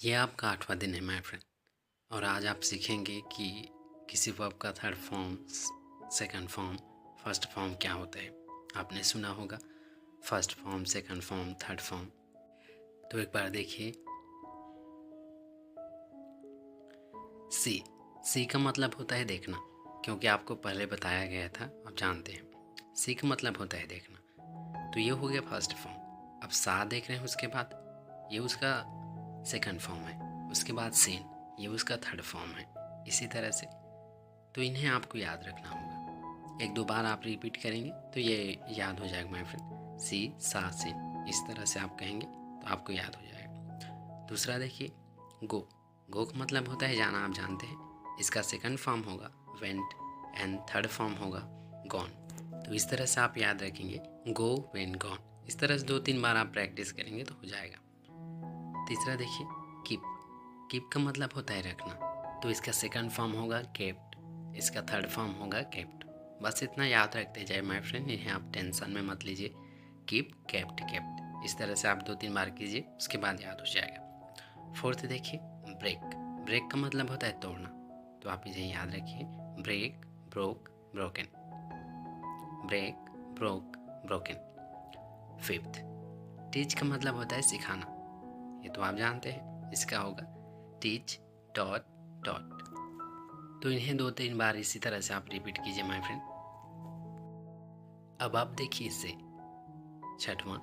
ये आपका 8वां दिन है माय फ्रेंड। और आज आप सीखेंगे कि किसी वर्ब का third form, second form, first form क्या होता है। आपने सुना होगा first form, second form, third form. तो एक बार देखिए, सी का मतलब होता है देखना, क्योंकि आपको पहले बताया गया था, आप जानते हैं सी का मतलब होता है देखना। तो ये हो गया फर्स्ट फॉर्म। अब सा देख रहे हैं, उसके बाद ये उसका सेकंड फॉर्म है, उसके बाद सीन ये उसका थर्ड फॉर्म है, इसी तरह से। तो इन्हें आपको याद रखना होगा। एक दो बार आप रिपीट करेंगे तो ये याद हो जाएगा माय फ्रेंड। सी सा सीन, इस तरह से आप कहेंगे तो आपको याद हो जाएगा। दूसरा देखिए, गो। गो का मतलब होता है जाना, आप जानते हैं। इसका सेकंड फॉर्म होगा वेंट एंड थर्ड फॉर्म होगा गॉन। तो इस तरह से आप याद रखेंगे, गो वेंट गॉन। इस तरह से 2-3 बार आप प्रैक्टिस करेंगे तो हो जाएगा। तीसरा देखिए, कीप। कीप का मतलब होता है रखना, तो इसका सेकंड फॉर्म होगा केप्ट, इसका थर्ड फॉर्म होगा केप्ट। बस इतना याद रखते जाए माय फ्रेंड, इन्हें आप टेंशन में मत लीजिए। कीप, केप्ट, केप्ट, इस तरह से आप 2-3 बार कीजिए, उसके बाद याद हो जाएगा। फोर्थ देखिए, ब्रेक। ब्रेक का मतलब होता है तोड़ना, तो आप इसे याद रखिए। Break, broke, broken. Break, broke, broken. Fifth, teach का मतलब होता है सिखाना, ये तो आप जानते हैं, इसका होगा टीच, टॉट, टॉट। तो इन्हें 2-3 बार इसी तरह से आप रिपीट कीजिए माय फ्रेंड। अब आप देखिए इसे, छठवां,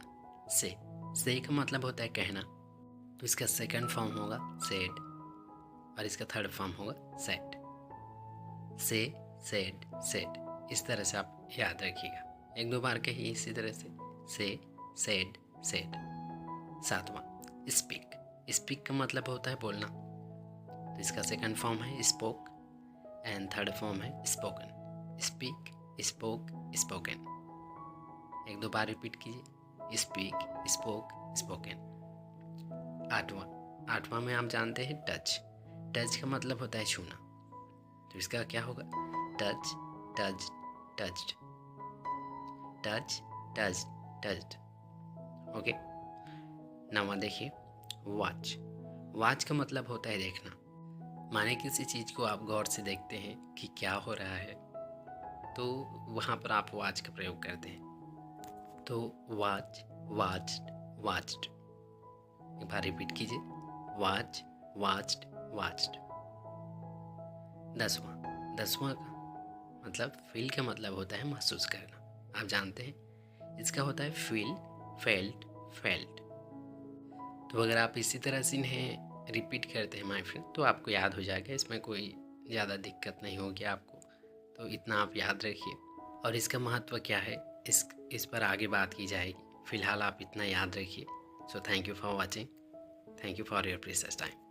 से का मतलब होता है कहना, तो इसका सेकंड फॉर्म होगा सेड और इसका थर्ड फॉर्म होगा सेट। से, सेड, सेट, इस तरह से आप याद रखिएगा। एक दो बार कहिए इसी तरह से, सेड, सेड। सातवां, स्पीक। स्पीक का मतलब होता है बोलना, तो इसका सेकंड फॉर्म है स्पोक एंड थर्ड फॉर्म है स्पोकन। Speak, spoke, spoken. एक दो बार रिपीट कीजिए, स्पीक, स्पोक, स्पोकन। आठवां में आप जानते हैं टच। टच का मतलब होता है छूना, तो इसका क्या होगा touch, touch, touched. Touch, touch, touched. Okay. नौवां देखिए, वॉच। वॉच का मतलब होता है देखना, माने किसी चीज़ को आप गौर से देखते हैं कि क्या हो रहा है, तो वहाँ पर आप वॉच का प्रयोग करते हैं। तो वॉच, वॉच्ड, वॉच्ड। एक बार रिपीट कीजिए, वॉच, वॉच्ड, वॉच्ड। दसवां का मतलब फील का मतलब होता है महसूस करना, आप जानते हैं, इसका होता है फील, फेल्ट, फेल्ट। तो अगर आप इसी तरह से इन्हें रिपीट करते हैं माय फ्रेंड, तो आपको याद हो जाएगा, इसमें कोई ज़्यादा दिक्कत नहीं होगी आपको। तो इतना आप याद रखिए। और इसका महत्व क्या है, इस पर आगे बात की जाएगी। फ़िलहाल आप इतना याद रखिए। So thank you for watching, thank you for your precious time.